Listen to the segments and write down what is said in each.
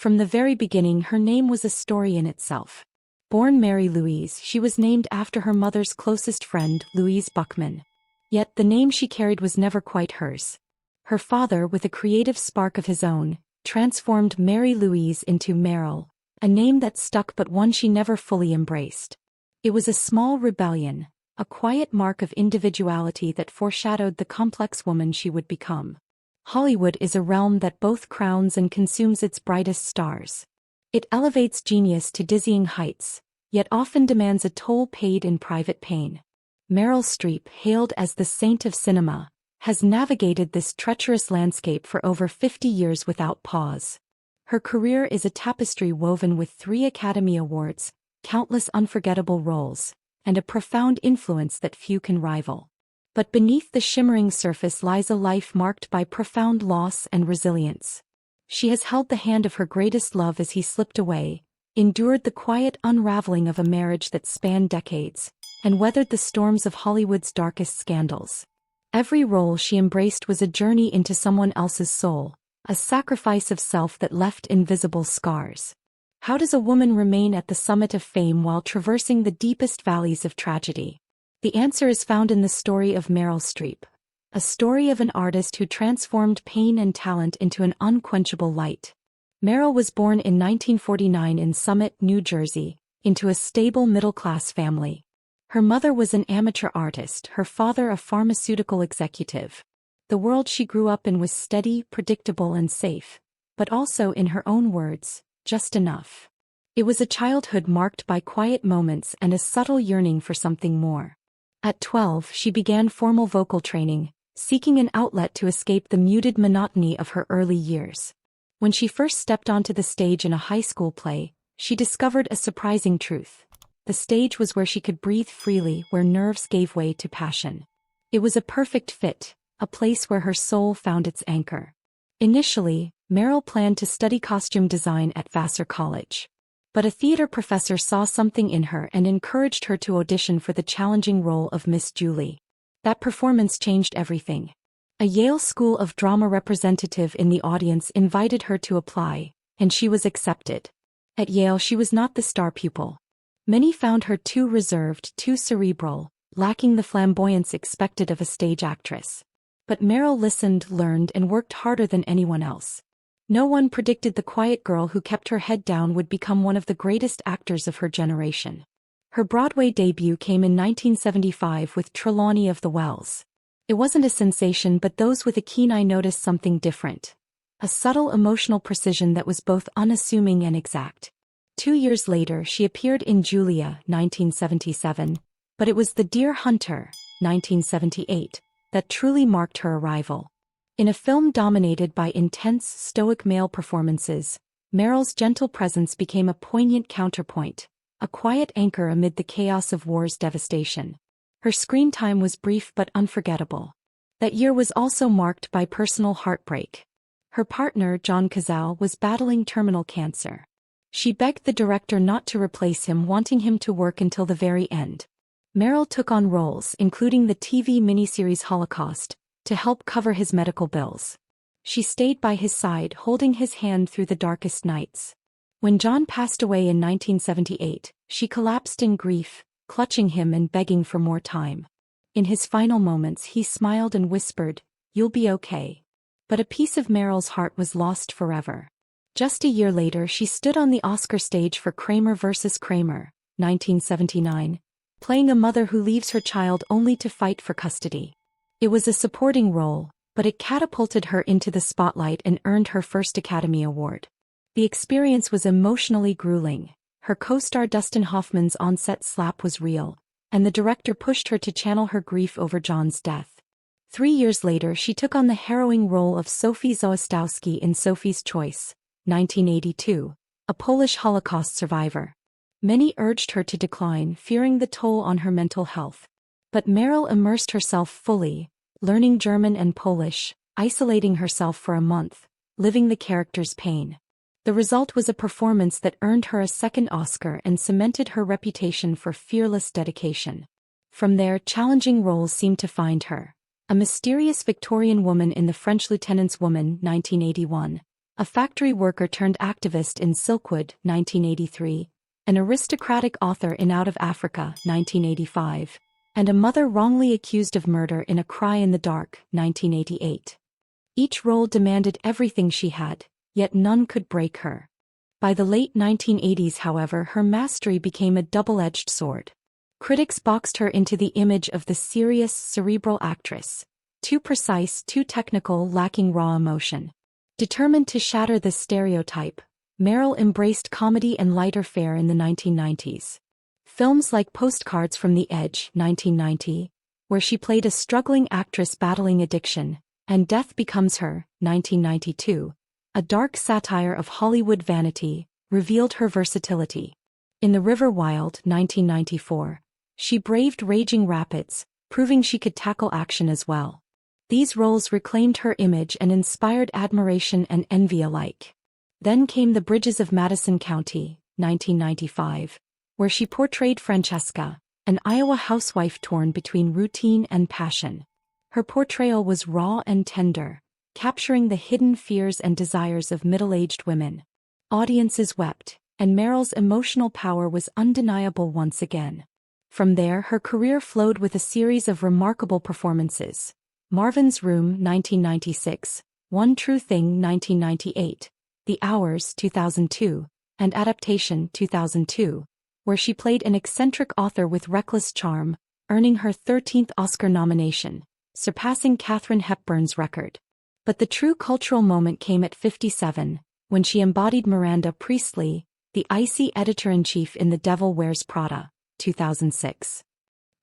From the very beginning, her name was a story in itself. Born Mary Louise, she was named after her mother's closest friend, Louise Buckman. Yet the name she carried was never quite hers. Her father, with a creative spark of his own, transformed Mary Louise into Meryl, a name that stuck but one she never fully embraced. It was a small rebellion, a quiet mark of individuality that foreshadowed the complex woman she would become. Hollywood is a realm that both crowns and consumes its brightest stars. It elevates genius to dizzying heights, yet often demands a toll paid in private pain. Meryl Streep, hailed as the saint of cinema, has navigated this treacherous landscape for over 50 years without pause. Her career is a tapestry woven with 3 Academy Awards, countless unforgettable roles, and a profound influence that few can rival. But beneath the shimmering surface lies a life marked by profound loss and resilience. She has held the hand of her greatest love as he slipped away, endured the quiet unraveling of a marriage that spanned decades, and weathered the storms of Hollywood's darkest scandals. Every role she embraced was a journey into someone else's soul, a sacrifice of self that left invisible scars. How does a woman remain at the summit of fame while traversing the deepest valleys of tragedy? The answer is found in the story of Meryl Streep, a story of an artist who transformed pain and talent into an unquenchable light. Meryl was born in 1949 in Summit, New Jersey, into a stable middle-class family. Her mother was an amateur artist, her father a pharmaceutical executive. The world she grew up in was steady, predictable, and safe, but also, in her own words, just enough. It was a childhood marked by quiet moments and a subtle yearning for something more. At 12, she began formal vocal training, seeking an outlet to escape the muted monotony of her early years. When she first stepped onto the stage in a high school play, she discovered a surprising truth. The stage was where she could breathe freely, where nerves gave way to passion. It was a perfect fit, a place where her soul found its anchor. Initially, Meryl planned to study costume design at Vassar College. But a theater professor saw something in her and encouraged her to audition for the challenging role of Miss Julie. That performance changed everything. A Yale School of Drama representative in the audience invited her to apply, and she was accepted. At Yale, she was not the star pupil. Many found her too reserved, too cerebral, lacking the flamboyance expected of a stage actress. But Meryl listened, learned, and worked harder than anyone else. No one predicted the quiet girl who kept her head down would become one of the greatest actors of her generation. Her Broadway debut came in 1975 with Trelawney of the Wells. It wasn't a sensation, but those with a keen eye noticed something different. A subtle emotional precision that was both unassuming and exact. 2 years later, she appeared in Julia, 1977, but it was The Deer Hunter, 1978, that truly marked her arrival. In a film dominated by intense, stoic male performances, Meryl's gentle presence became a poignant counterpoint, a quiet anchor amid the chaos of war's devastation. Her screen time was brief but unforgettable. That year was also marked by personal heartbreak. Her partner, John Cazale, was battling terminal cancer. She begged the director not to replace him, wanting him to work until the very end. Meryl took on roles, including the TV miniseries Holocaust, to help cover his medical bills. She stayed by his side, holding his hand through the darkest nights. When John passed away in 1978, she collapsed in grief, clutching him and begging for more time. In his final moments, he smiled and whispered, "You'll be okay." But a piece of Meryl's heart was lost forever. Just a year later, she stood on the Oscar stage for Kramer vs. Kramer, 1979, playing a mother who leaves her child only to fight for custody. It was a supporting role, but it catapulted her into the spotlight and earned her first Academy Award. The experience was emotionally grueling. Her co-star Dustin Hoffman's on-set slap was real, and the director pushed her to channel her grief over John's death. 3 years later, she took on the harrowing role of Sophie Zostawski in Sophie's Choice, 1982, a Polish Holocaust survivor. Many urged her to decline, fearing the toll on her mental health. But Meryl immersed herself fully, learning German and Polish, isolating herself for a month, living the character's pain. The result was a performance that earned her a second Oscar and cemented her reputation for fearless dedication. From there, challenging roles seemed to find her. A mysterious Victorian woman in The French Lieutenant's Woman, 1981, a factory worker turned activist in Silkwood, 1983, an aristocratic author in Out of Africa, 1985, and a mother wrongly accused of murder in A Cry in the Dark, 1988. Each role demanded everything she had, yet none could break her. By the late 1980s, however, her mastery became a double-edged sword. Critics boxed her into the image of the serious, cerebral actress, too precise, too technical, lacking raw emotion. Determined to shatter this stereotype, Meryl embraced comedy and lighter fare in the 1990s. Films like Postcards from the Edge, 1990, where she played a struggling actress battling addiction, and Death Becomes Her, 1992, a dark satire of Hollywood vanity, revealed her versatility. In The River Wild, 1994, she braved raging rapids, proving she could tackle action as well. These roles reclaimed her image and inspired admiration and envy alike. Then came The Bridges of Madison County, 1995, where she portrayed Francesca, an Iowa housewife torn between routine and passion. Her portrayal was raw and tender, capturing the hidden fears and desires of middle-aged women. Audiences wept, and Meryl's emotional power was undeniable once again. From there, her career flowed with a series of remarkable performances. Marvin's Room, 1996, One True Thing, 1998, The Hours, 2002, and Adaptation, 2002, where she played an eccentric author with reckless charm, earning her 13th Oscar nomination, surpassing Katharine Hepburn's record. But the true cultural moment came at 57, when she embodied Miranda Priestley, the icy editor-in-chief in The Devil Wears Prada, 2006.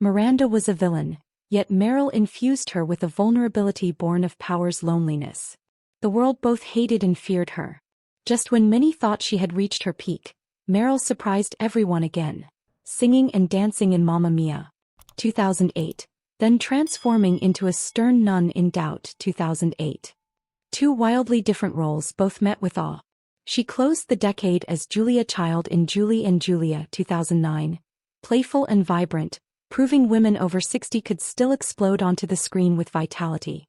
Miranda was a villain, yet Meryl infused her with a vulnerability born of power's loneliness. The world both hated and feared her. Just when many thought she had reached her peak, Meryl surprised everyone again, singing and dancing in Mamma Mia, 2008, then transforming into a stern nun in Doubt, 2008. Two wildly different roles, both met with awe. She closed the decade as Julia Child in Julie and Julia, 2009, playful and vibrant, proving women over 60 could still explode onto the screen with vitality.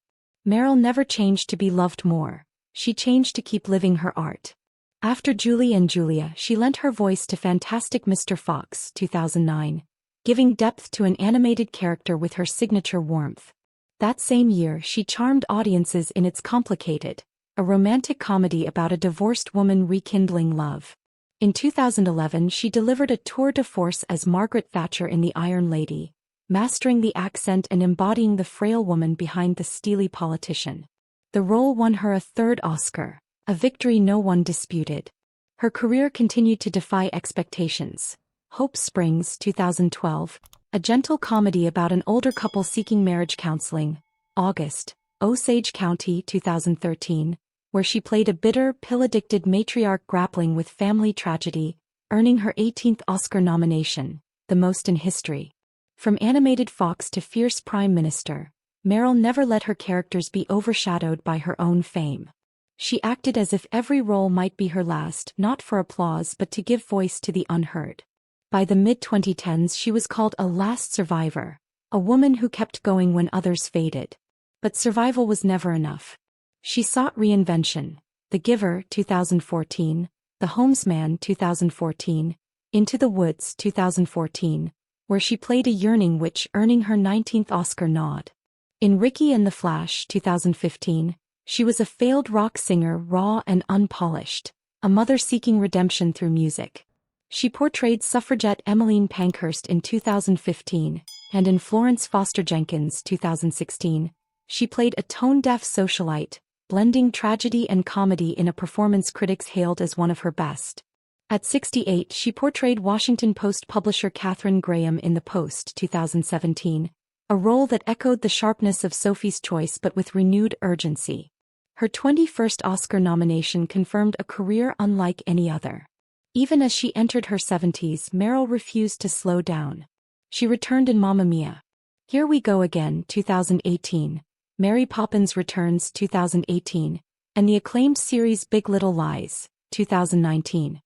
Meryl never changed to be loved more, she changed to keep living her art. After Julie and Julia, she lent her voice to Fantastic Mr. Fox, 2009, giving depth to an animated character with her signature warmth. That same year, she charmed audiences in It's Complicated, a romantic comedy about a divorced woman rekindling love. In 2011, she delivered a tour de force as Margaret Thatcher in The Iron Lady, mastering the accent and embodying the frail woman behind the steely politician. The role won her a third Oscar, a victory no one disputed. Her career continued to defy expectations. Hope Springs, 2012, a gentle comedy about an older couple seeking marriage counseling. August, Osage County, 2013, where she played a bitter, pill-addicted matriarch grappling with family tragedy, earning her 18th Oscar nomination, the most in history. From animated Fox to fierce Prime Minister, Meryl never let her characters be overshadowed by her own fame. She acted as if every role might be her last, not for applause but to give voice to the unheard. By the mid-2010s, she was called a last survivor, a woman who kept going when others faded. But survival was never enough. She sought reinvention. The Giver, 2014, The Homesman, 2014, Into the Woods, 2014, where she played a yearning witch, earning her 19th Oscar nod. In Ricky and the Flash, 2015, she was a failed rock singer, raw and unpolished, a mother seeking redemption through music. She portrayed suffragette Emmeline Pankhurst in 2015, and in Florence Foster Jenkins, 2016, she played a tone-deaf socialite, blending tragedy and comedy in a performance critics hailed as one of her best. At 68, she portrayed Washington Post publisher Katharine Graham in The Post, 2017, a role that echoed the sharpness of Sophie's Choice but with renewed urgency. Her 21st Oscar nomination confirmed a career unlike any other. Even as she entered her 70s, Meryl refused to slow down. She returned in Mamma Mia. Here We Go Again, 2018, Mary Poppins Returns, 2018, and the acclaimed series Big Little Lies, 2019.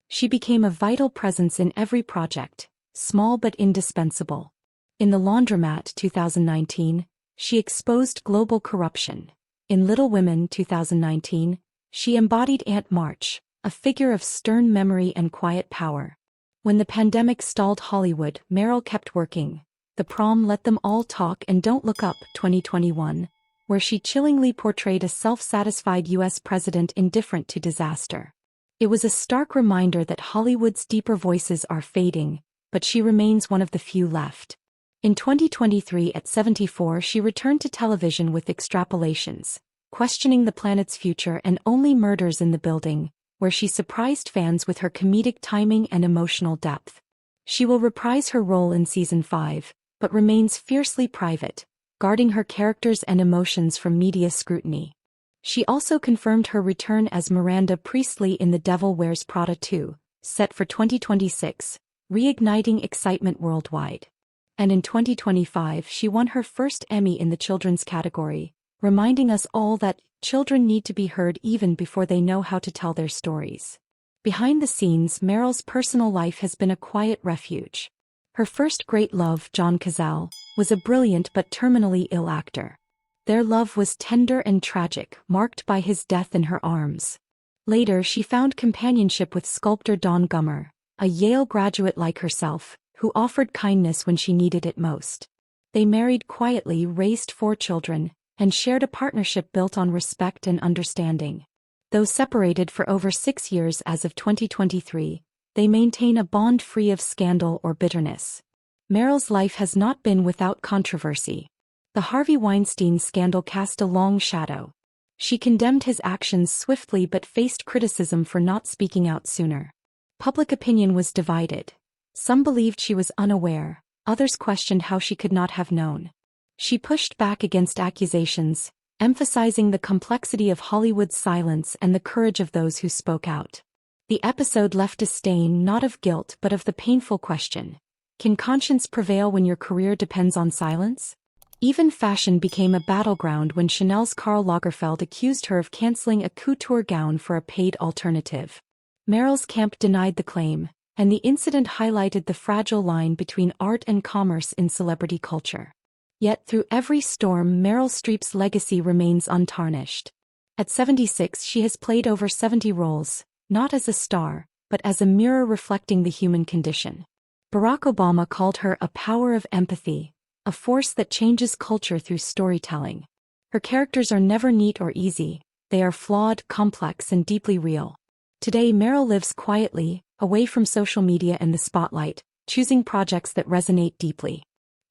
She became a vital presence in every project, small but indispensable. In The Laundromat, 2019, she exposed global corruption. In Little Women, 2019, She embodied Aunt March, a figure of stern memory and quiet power. When the pandemic stalled Hollywood, Meryl kept working. The Prom, Let Them All Talk and Don't Look Up, 2021, where she chillingly portrayed a self-satisfied U.S. president indifferent to disaster. It was a stark reminder that Hollywood's deeper voices are fading, but she remains one of the few left. In 2023 at 74 she returned to television with Extrapolations, Questioning the Planet's Future and Only Murders in the Building, where she surprised fans with her comedic timing and emotional depth. She will reprise her role in Season 5, but remains fiercely private, guarding her characters and emotions from media scrutiny. She also confirmed her return as Miranda Priestley in The Devil Wears Prada 2, set for 2026, reigniting excitement worldwide. And in 2025 she won her first Emmy in the children's category, reminding us all that children need to be heard even before they know how to tell their stories. Behind the scenes, Meryl's personal life has been a quiet refuge. Her first great love, John Cazale, was a brilliant but terminally ill actor. Their love was tender and tragic, marked by his death in her arms. Later she found companionship with sculptor Don Gummer, a Yale graduate like herself, who offered kindness when she needed it most. They married quietly, raised 4 children, and shared a partnership built on respect and understanding. Though separated for over 6 years as of 2023, they maintain a bond free of scandal or bitterness. Meryl's life has not been without controversy. The Harvey Weinstein scandal cast a long shadow. She condemned his actions swiftly but faced criticism for not speaking out sooner. Public opinion was divided. Some believed she was unaware, others questioned how she could not have known. She pushed back against accusations, emphasizing the complexity of Hollywood's silence and the courage of those who spoke out. The episode left a stain not of guilt but of the painful question: can conscience prevail when your career depends on silence? Even fashion became a battleground when Chanel's Karl Lagerfeld accused her of canceling a couture gown for a paid alternative. Meryl's camp denied the claim, and the incident highlighted the fragile line between art and commerce in celebrity culture. Yet through every storm, Meryl Streep's legacy remains untarnished. At 76 she has played over 70 roles, not as a star, but as a mirror reflecting the human condition. Barack Obama called her a power of empathy, a force that changes culture through storytelling. Her characters are never neat or easy, they are flawed, complex and deeply real. Today Meryl lives quietly, away from social media and the spotlight, choosing projects that resonate deeply.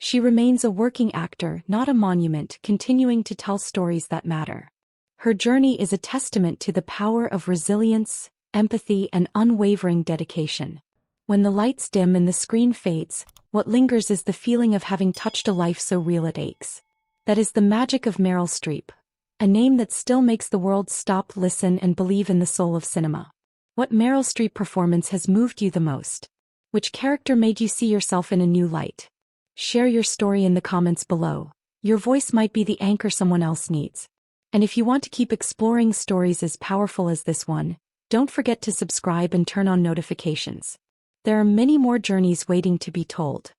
She remains a working actor, not a monument, continuing to tell stories that matter. Her journey is a testament to the power of resilience, empathy, and unwavering dedication. When the lights dim and the screen fades, what lingers is the feeling of having touched a life so real it aches. That is the magic of Meryl Streep, a name that still makes the world stop, listen, and believe in the soul of cinema. What Meryl Streep performance has moved you the most? Which character made you see yourself in a new light? Share your story in the comments below. Your voice might be the anchor someone else needs. And if you want to keep exploring stories as powerful as this one, don't forget to subscribe and turn on notifications. There are many more journeys waiting to be told.